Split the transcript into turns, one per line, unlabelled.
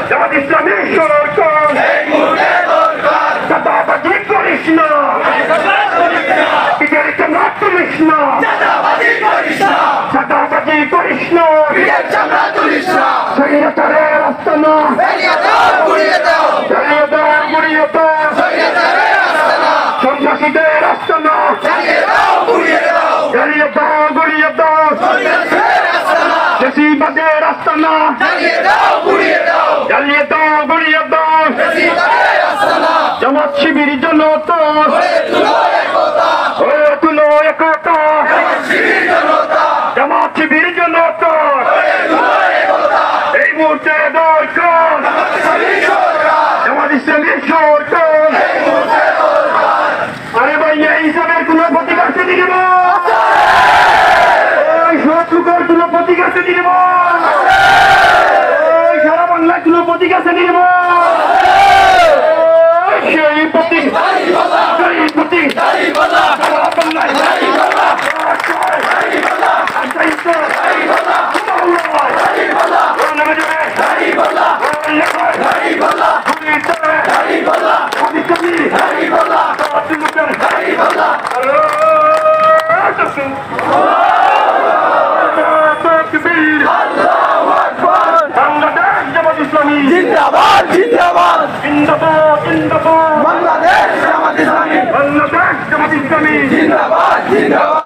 জামাত ইসলামী সরকার চাঁদাবাজি করিস না, চাঁদাবাজি করিস না, স্বৈরাচারের আস্তানা জ্বালিয়ে দাও, গুড়িয়ে দাও, সন্ত্রাসীদের আস্তানা জ্বালিয়ে দাও, গুড়িয়ে দাও, ফ্যাসিবাদের আস্তানা জ্বালিয়ে দাও, গুড়িয়ে দাও, জামাত শিবির জনতা হয়ে তুলো একতা, জামাত শিবির জনতা এই মুহূর্তে দরকার জামাত ইসলামী সরকার। আরে ভাই এই হিসাবের কোন প্রতিকার দিব, শত্রুকর কোন প্রতিকার দিব, সারা বাংলায় কোন প্রতিকার দিব, সেই প্রতি
জিন্দাবাদ জিন্দাবাদ
জিন্দাবাদ জিন্দাবাদ
বাংলাদেশ জামাত ইসলামী
বাংলাদেশ জামাত ইসলামী
জিন্দাবাদ জিন্দাবাদ।